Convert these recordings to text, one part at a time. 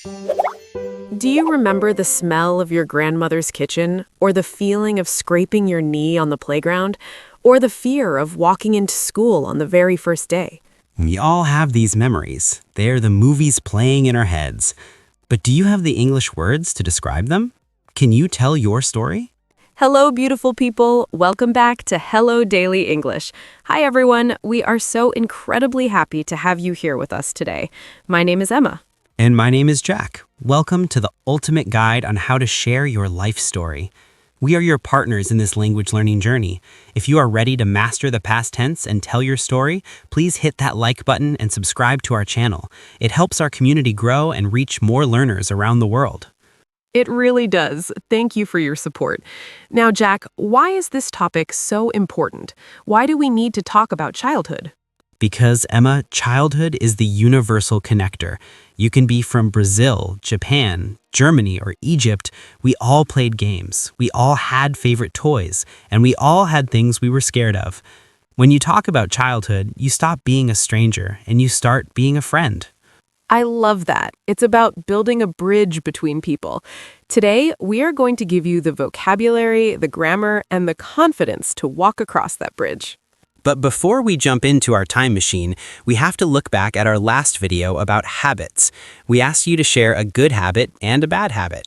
Do you remember the smell of your grandmother's kitchen, or the feeling of scraping your knee on the playground, or the fear of walking into school on the very first day? We all have these memories. They're the movies playing in our heads. But do you have the English words to describe them? Can you tell your story? Hello, beautiful people. Welcome back to Hello Daily English. Hi, everyone. We are so incredibly happy to have you here with us today. My name is Emma. And my name is Jack. Welcome to the ultimate guide on how to share your life story. We are your partners in this language learning journey. If you are ready to master the past tense and tell your story, please hit that like button and subscribe to our channel. It helps our community grow and reach more learners around the world. It really does. Thank you for your support. Now, Jack, why is this topic so important? Why do we need to talk about childhood? Because, Emma, childhood is the universal connector. You can be from Brazil, Japan, Germany, or Egypt. We all played games. We all had favorite toys, and we all had things we were scared of. When you talk about childhood, you stop being a stranger and you start being a friend. I love that. It's about building a bridge between people. Today, we are going to give you the vocabulary, the grammar, and the confidence to walk across that bridge. But before we jump into our time machine, we have to look back at our last video about habits. We asked you to share a good habit and a bad habit.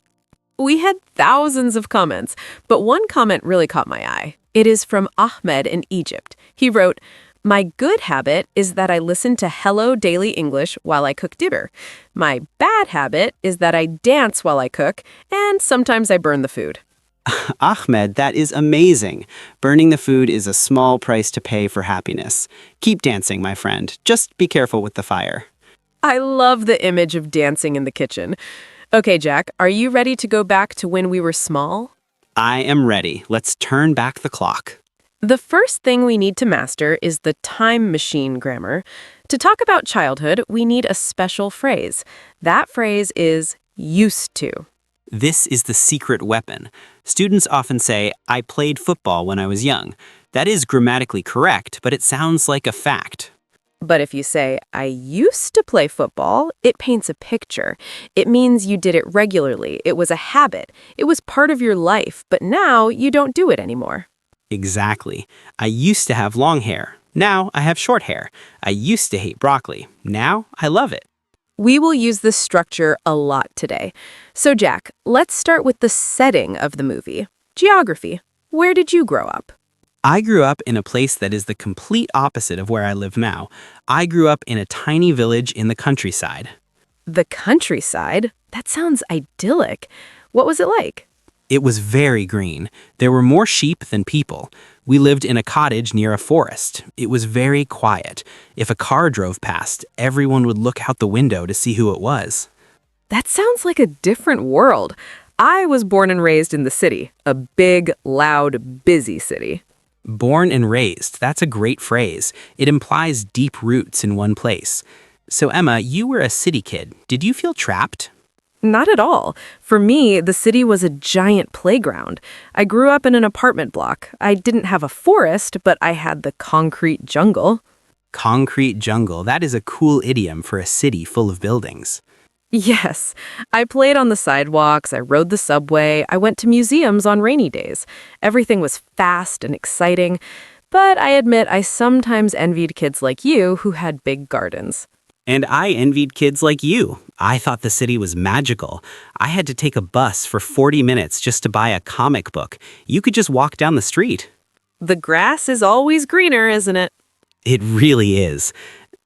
We had thousands of comments, but one comment really caught my eye. It is from Ahmed in Egypt. He wrote, "My good habit is that I listen to Hello Daily English while I cook dinner. My bad habit is that I dance while I cook, and sometimes I burn the food." Ahmed, that is amazing. Burning the food is a small price to pay for happiness. Keep dancing, my friend. Just be careful with the fire. I love the image of dancing in the kitchen. Okay, Jack, are you ready to go back to when we were small? I am ready. Let's turn back the clock. The first thing we need to master is the time machine grammar. To talk about childhood, we need a special phrase. That phrase is used to. This is the secret weapon. Students often say, I played football when I was young. That is grammatically correct, but it sounds like a fact. But if you say, I used to play football, it paints a picture. It means you did it regularly. It was a habit. It was part of your life, but now you don't do it anymore. Exactly. I used to have long hair. Now I have short hair. I used to hate broccoli. Now I love it. We will use this structure a lot today. So, Jack, let's start with the setting of the movie. Geography. Where did you grow up? I grew up in a place that is the complete opposite of where I live now. I grew up in a tiny village in the countryside. The countryside? That sounds idyllic. What was it like? It was very green. There were more sheep than people. We lived in a cottage near a forest. It was very quiet. If a car drove past, everyone would look out the window to see who it was. That sounds like a different world. I was born and raised in the city, a big, loud, busy city. Born and raised, that's a great phrase. It implies deep roots in one place. So Emma, you were a city kid. Did you feel trapped? Not at all. For me, the city was a giant playground. I grew up in an apartment block. I didn't have a forest, but I had the concrete jungle. Concrete jungle, that is a cool idiom for a city full of buildings. Yes, I played on the sidewalks, I rode the subway, I went to museums on rainy days. Everything was fast and exciting, but I admit I sometimes envied kids like you who had big gardens. And I envied kids like you. I thought the city was magical. I had to take a bus for 40 minutes just to buy a comic book. You could just walk down the street. The grass is always greener, isn't it? It really is.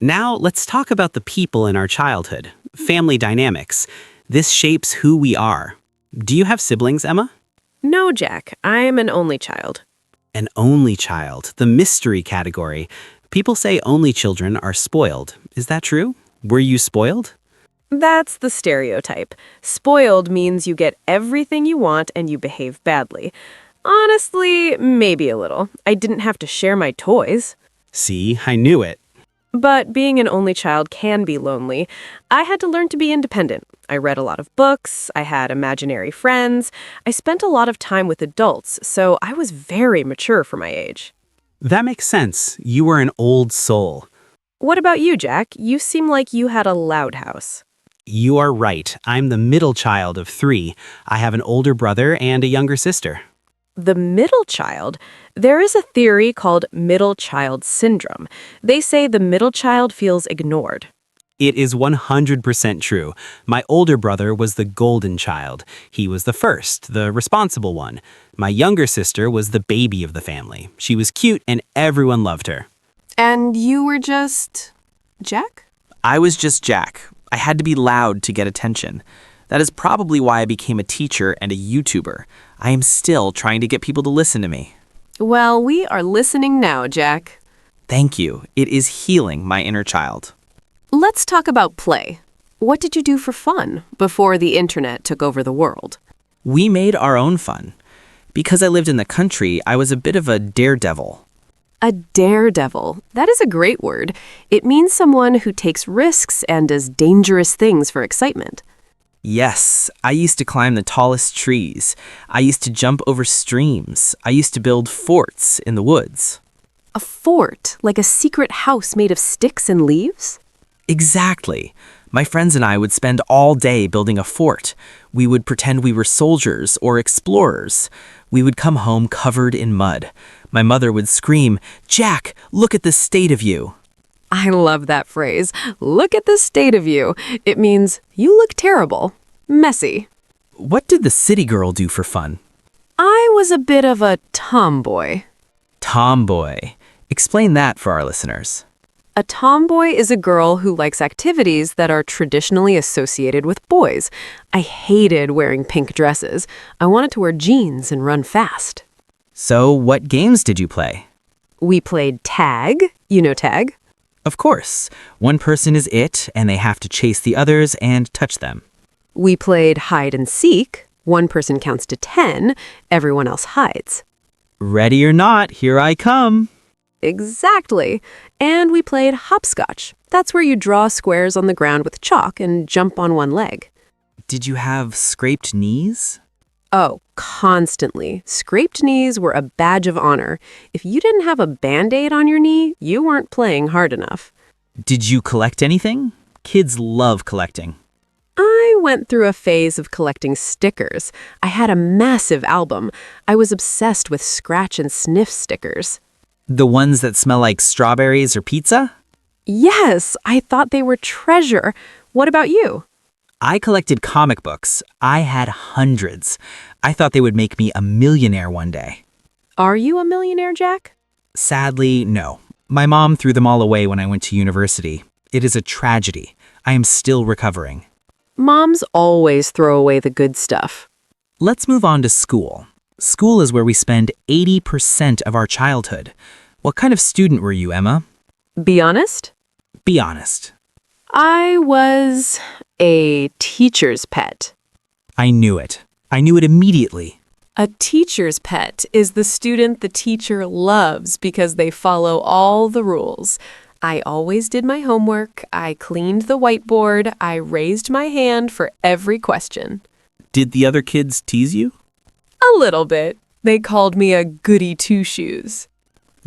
Now let's talk about the people in our childhood. Family dynamics. This shapes who we are. Do you have siblings, Emma? No, Jack. I'm an only child. An only child, the mystery category. People say only children are spoiled. Is that true? Were you spoiled? That's the stereotype. Spoiled means you get everything you want and you behave badly. Honestly, maybe a little. I didn't have to share my toys. See, I knew it. But being an only child can be lonely. I had to learn to be independent. I read a lot of books, I had imaginary friends, I spent a lot of time with adults, so I was very mature for my age. That makes sense. You were an old soul. What about you, Jack? You seem like you had a loud house. You are right. I'm the middle child of 3. I have an older brother and a younger sister. The middle child? There is a theory called middle child syndrome. They say the middle child feels ignored. It is 100% true. My older brother was the golden child. He was the first, the responsible one. My younger sister was the baby of the family. She was cute and everyone loved her. And you were just Jack? I was just Jack. I had to be loud to get attention. That is probably why I became a teacher and a YouTuber. I am still trying to get people to listen to me. Well, we are listening now, Jack. Thank you. It is healing my inner child. Let's talk about play. What did you do for fun before the internet took over the world? We made our own fun. Because I lived in the country, I was a bit of a daredevil. A daredevil. That is a great word. It means someone who takes risks and does dangerous things for excitement. Yes, I used to climb the tallest trees. I used to jump over streams. I used to build forts in the woods. A fort, like a secret house made of sticks and leaves? Exactly. My friends and I would spend all day building a fort. We would pretend we were soldiers or explorers. We would come home covered in mud. My mother would scream, "Jack, look at the state of you." I love that phrase. Look at the state of you. It means you look terrible. Messy. What did the city girl do for fun? I was a bit of a tomboy. Tomboy. Explain that for our listeners. A tomboy is a girl who likes activities that are traditionally associated with boys. I hated wearing pink dresses. I wanted to wear jeans and run fast. So, what games did you play? We played tag. You know tag? Of course. One person is it, and they have to chase the others and touch them. We played hide and seek. One person counts to 10. Everyone else hides. Ready or not, here I come. Exactly. And we played hopscotch. That's where you draw squares on the ground with chalk and jump on one leg. Did you have scraped knees? Oh, constantly. Scraped knees were a badge of honor. If you didn't have a Band-Aid on your knee, you weren't playing hard enough. Did you collect anything? Kids love collecting. I went through a phase of collecting stickers. I had a massive album. I was obsessed with scratch and sniff stickers. The ones that smell like strawberries or pizza? Yes, I thought they were treasure. What about you? I collected comic books. I had hundreds. I thought they would make me a millionaire one day. Are you a millionaire, Jack? Sadly, no. My mom threw them all away when I went to university. It is a tragedy. I am still recovering. Moms always throw away the good stuff. Let's move on to school. School is where we spend 80% of our childhood. What kind of student were you, Emma? Be honest? Be honest. I was a teacher's pet. I knew it. I knew it immediately. A teacher's pet is the student the teacher loves because they follow all the rules. I always did my homework, I cleaned the whiteboard, I raised my hand for every question. Did the other kids tease you? A little bit. They called me a goody two-shoes.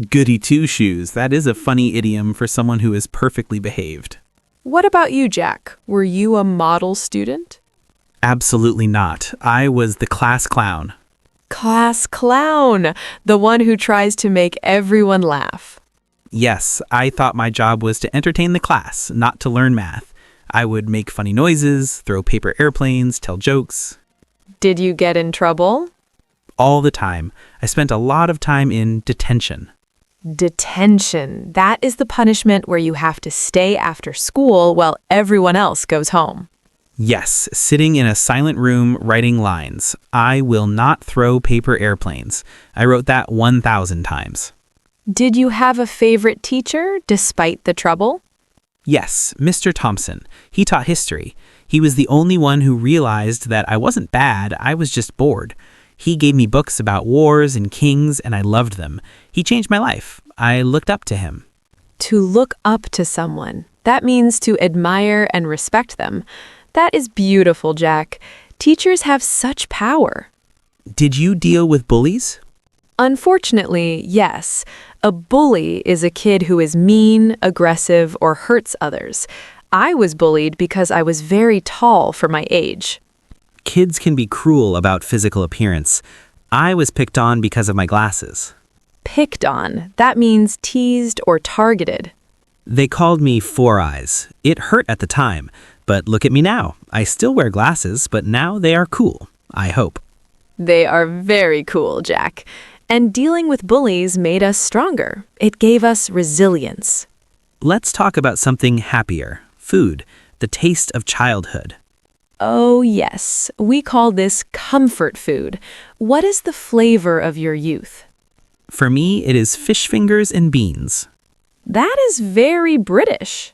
Goody two-shoes. That is a funny idiom for someone who is perfectly behaved. What about you, Jack? Were you a model student? Absolutely not. I was the class clown. Class clown, the one who tries to make everyone laugh. Yes, I thought my job was to entertain the class, not to learn math. I would make funny noises, throw paper airplanes, tell jokes. Did you get in trouble? All the time. I spent a lot of time in detention. Detention. That is the punishment where you have to stay after school while everyone else goes home. Yes, sitting in a silent room writing lines. I will not throw paper airplanes. I wrote that 1,000 times. Did you have a favorite teacher despite the trouble? Yes, Mr. Thompson. He taught history. He was the only one who realized that I wasn't bad, I was just bored. He gave me books about wars and kings, and I loved them. He changed my life. I looked up to him. To look up to someone. That means to admire and respect them. That is beautiful, Jack. Teachers have such power. Did you deal with bullies? Unfortunately, yes. A bully is a kid who is mean, aggressive, or hurts others. I was bullied because I was very tall for my age. Kids can be cruel about physical appearance. I was picked on because of my glasses. Picked on. That means teased or targeted. They called me Four Eyes. It hurt at the time, but look at me now. I still wear glasses, but now they are cool, I hope. They are very cool, Jack. And dealing with bullies made us stronger. It gave us resilience. Let's talk about something happier. Food, the taste of childhood. Oh, yes. We call this comfort food. What is the flavor of your youth? For me, it is fish fingers and beans. That is very British.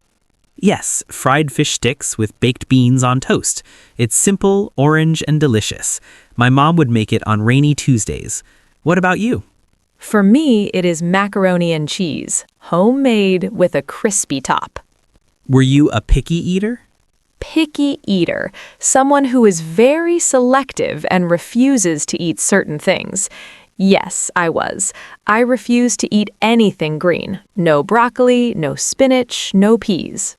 Yes, fried fish sticks with baked beans on toast. It's simple, orange, and delicious. My mom would make it on rainy Tuesdays. What about you? For me, it is macaroni and cheese, homemade with a crispy top. Were you a picky eater? Picky eater, someone who is very selective and refuses to eat certain things. Yes, I was. I refused to eat anything green. No broccoli, no spinach, no peas.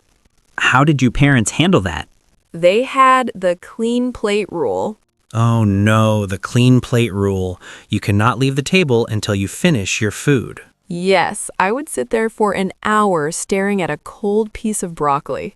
How did your parents handle that? They had the clean plate rule. Oh no, the clean plate rule. You cannot leave the table until you finish your food. Yes, I would sit there for an hour staring at a cold piece of broccoli.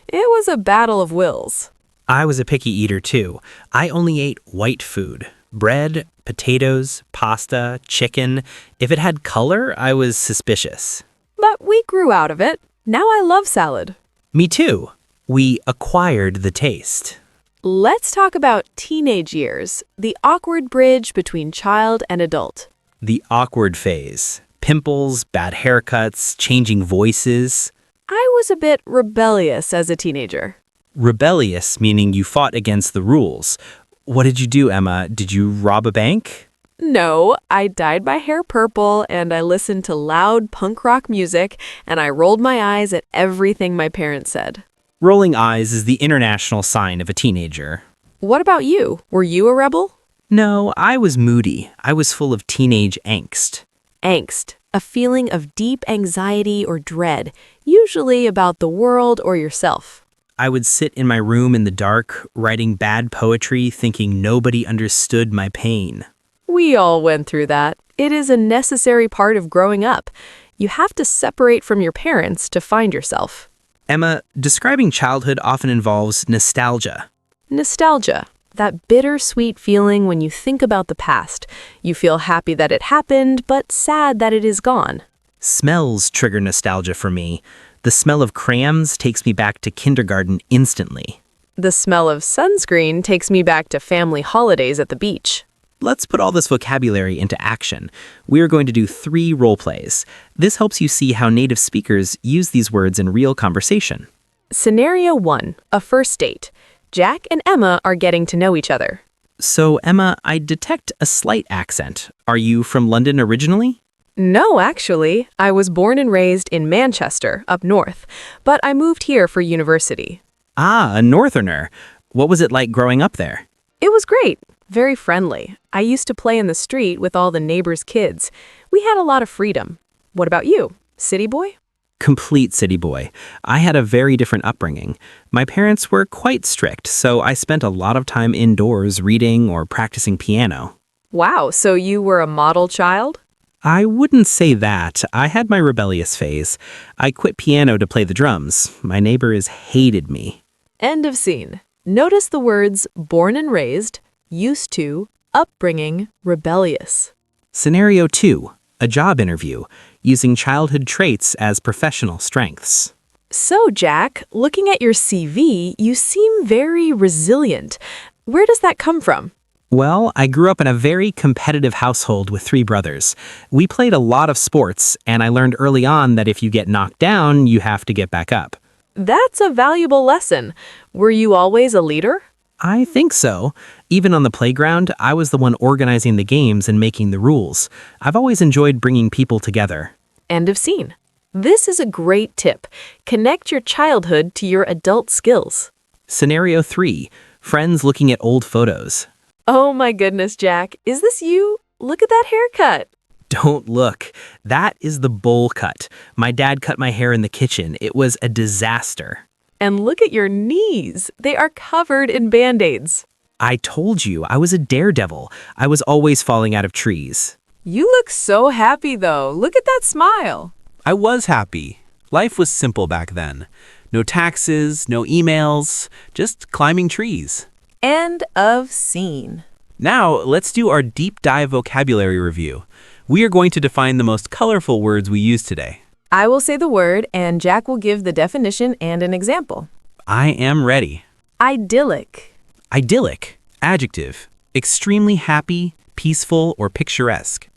It was a battle of wills. I was a picky eater too. I only ate white food. Bread, potatoes, pasta, chicken. If it had color, I was suspicious. But we grew out of it. Now I love salad. Me too. We acquired the taste. Let's talk about teenage years, the awkward bridge between child and adult. The awkward phase. Pimples, bad haircuts, changing voices. I was a bit rebellious as a teenager. Rebellious, meaning you fought against the rules. What did you do, Emma? Did you rob a bank? No, I dyed my hair purple and I listened to loud punk rock music and I rolled my eyes at everything my parents said. Rolling eyes is the international sign of a teenager. What about you? Were you a rebel? No, I was moody. I was full of teenage angst. Angst, a feeling of deep anxiety or dread, usually about the world or yourself. I would sit in my room in the dark, writing bad poetry, thinking nobody understood my pain. We all went through that. It is a necessary part of growing up. You have to separate from your parents to find yourself. Emma, describing childhood often involves nostalgia. Nostalgia, that bittersweet feeling when you think about the past. You feel happy that it happened, but sad that it is gone. Smells trigger nostalgia for me. The smell of crayons takes me back to kindergarten instantly. The smell of sunscreen takes me back to family holidays at the beach. Let's put all this vocabulary into action. We are going to do 3 role plays. This helps you see how native speakers use these words in real conversation. Scenario 1, a first date. Jack and Emma are getting to know each other. So, Emma, I detect a slight accent. Are you from London originally? No, actually. I was born and raised in Manchester, up north, but I moved here for university. Ah, a northerner. What was it like growing up there? It was great. Very friendly. I used to play in the street with all the neighbors' kids. We had a lot of freedom. What about you? City boy? Complete city boy. I had a very different upbringing. My parents were quite strict, so I spent a lot of time indoors reading or practicing piano. Wow, so you were a model child? I wouldn't say that. I had my rebellious phase. I quit piano to play the drums. My neighbors hated me. End of scene. Notice the words born and raised, used to, upbringing, rebellious. Scenario 2, a job interview, using childhood traits as professional strengths. So, Jack, looking at your CV, you seem very resilient. Where does that come from? Well, I grew up in a very competitive household with 3 brothers. We played a lot of sports, and I learned early on that if you get knocked down, you have to get back up. That's a valuable lesson. Were you always a leader? I think so. Even on the playground, I was the one organizing the games and making the rules. I've always enjoyed bringing people together. End of scene. This is a great tip. Connect your childhood to your adult skills. Scenario 3, friends looking at old photos. Oh my goodness, Jack. Is this you? Look at that haircut. Don't look. That is the bowl cut. My dad cut my hair in the kitchen. It was a disaster. And look at your knees. They are covered in Band-Aids. I told you, I was a daredevil. I was always falling out of trees. You look so happy, though. Look at that smile. I was happy. Life was simple back then. No taxes, no emails, just climbing trees. End of scene. Now, let's do our deep dive vocabulary review. We are going to define the most colorful words we use today. I will say the word, and Jack will give the definition and an example. I am ready. Idyllic. Idyllic, adjective, extremely happy, peaceful, or picturesque.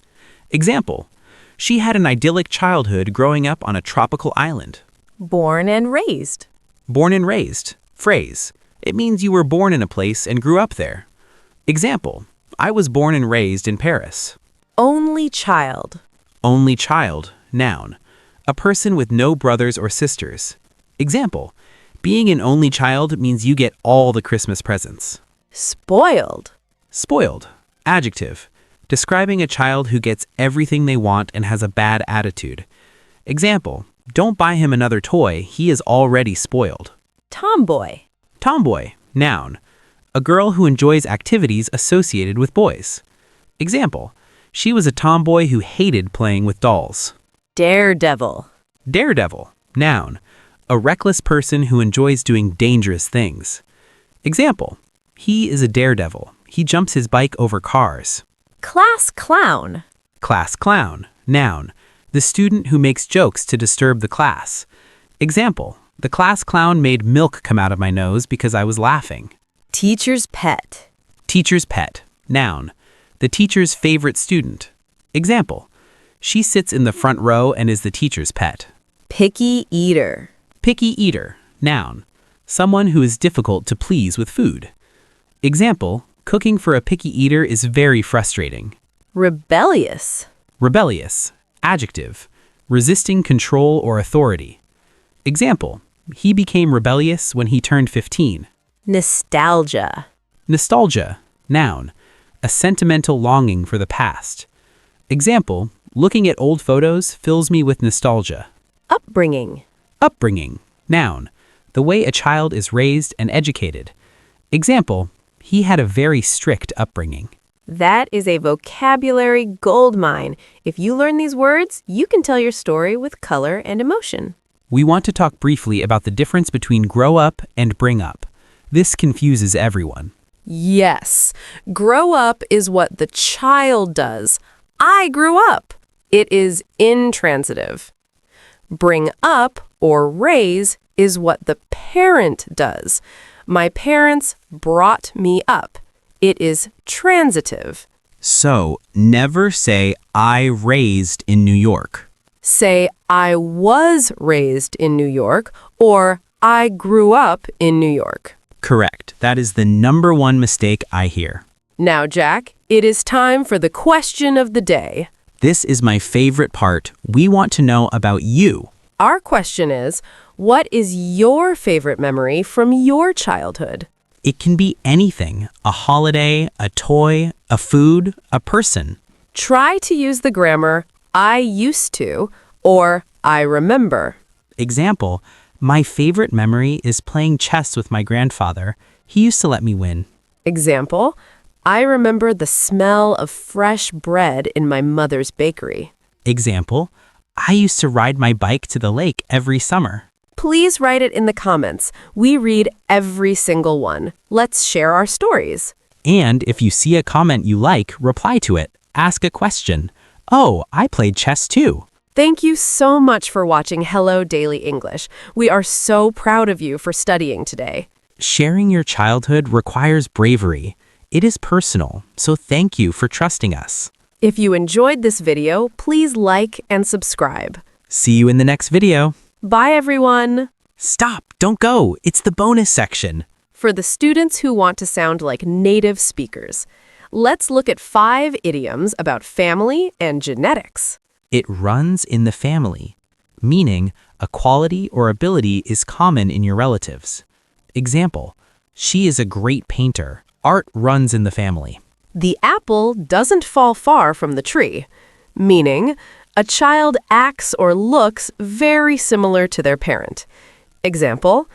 Example, she had an idyllic childhood growing up on a tropical island. Born and raised. Born and raised, phrase. It means you were born in a place and grew up there. Example, I was born and raised in Paris. Only child. Only child, noun. A person with no brothers or sisters. Example, being an only child means you get all the Christmas presents. Spoiled. Spoiled, adjective, describing a child who gets everything they want and has a bad attitude. Example, don't buy him another toy, he is already spoiled. Tomboy. Tomboy, noun, a girl who enjoys activities associated with boys. Example, she was a tomboy who hated playing with dolls. Daredevil. Daredevil, noun, a reckless person who enjoys doing dangerous things. Example, he is a daredevil. He jumps his bike over cars. Class clown. Class clown, noun, the student who makes jokes to disturb the class. Example, the class clown made milk come out of my nose because I was laughing. Teacher's pet. Teacher's pet, noun, the teacher's favorite student. Example, she sits in the front row and is the teacher's pet. Picky eater. Picky eater, noun, someone who is difficult to please with food. Example, cooking for a picky eater is very frustrating. Rebellious. Rebellious, adjective, resisting control or authority. Example, he became rebellious when he turned 15. Nostalgia. Nostalgia, noun, a sentimental longing for the past. Example, looking at old photos fills me with nostalgia. Upbringing. Upbringing, noun, the way a child is raised and educated. Example, he had a very strict upbringing. That is a vocabulary goldmine. If you learn these words, you can tell your story with color and emotion. We want to talk briefly about the difference between grow up and bring up. This confuses everyone. Yes. Grow up is what the child does. I grew up. It is intransitive. Bring up or raise is what the parent does. My parents brought me up. It is transitive. So, never say, I raised in New York. Say, I was raised in New York, or I grew up in New York. Correct. That is the number one mistake I hear. Now, Jack, it is time for the question of the day. This is my favorite part. We want to know about you. Our question is, what is your favorite memory from your childhood? It can be anything, a holiday, a toy, a food, a person. Try to use the grammar I used to or I remember. Example, my favorite memory is playing chess with my grandfather. He used to let me win. Example, I remember the smell of fresh bread in my mother's bakery. Example, I used to ride my bike to the lake every summer. Please write it in the comments. We read every single one. Let's share our stories. And if you see a comment you like, reply to it. Ask a question. Oh, I played chess too. Thank you so much for watching Hello Daily English. We are so proud of you for studying today. Sharing your childhood requires bravery. It is personal, so thank you for trusting us. If you enjoyed this video, please like and subscribe. See you in the next video. Bye, everyone. Stop, don't go. It's the bonus section. For the students who want to sound like native speakers, let's look at 5 idioms about family and genetics. It runs in the family, meaning a quality or ability is common in your relatives. Example, she is a great painter. Art runs in the family. The apple doesn't fall far from the tree, meaning a child acts or looks very similar to their parent. Example,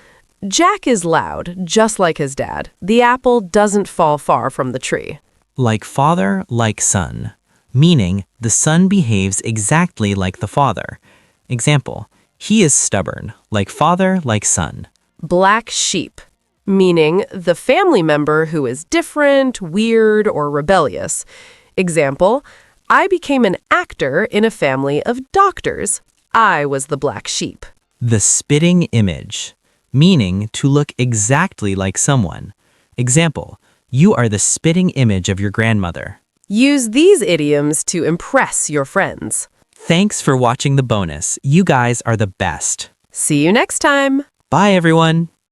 Jack is loud, just like his dad. The apple doesn't fall far from the tree. Like father, like son, meaning the son behaves exactly like the father. Example, he is stubborn, like father, like son. Black sheep, meaning the family member who is different, weird, or rebellious. Example, I became an actor in a family of doctors. I was the black sheep. The spitting image, meaning to look exactly like someone. Example, you are the spitting image of your grandmother. Use these idioms to impress your friends. Thanks for watching the bonus. You guys are the best. See you next time. Bye, everyone.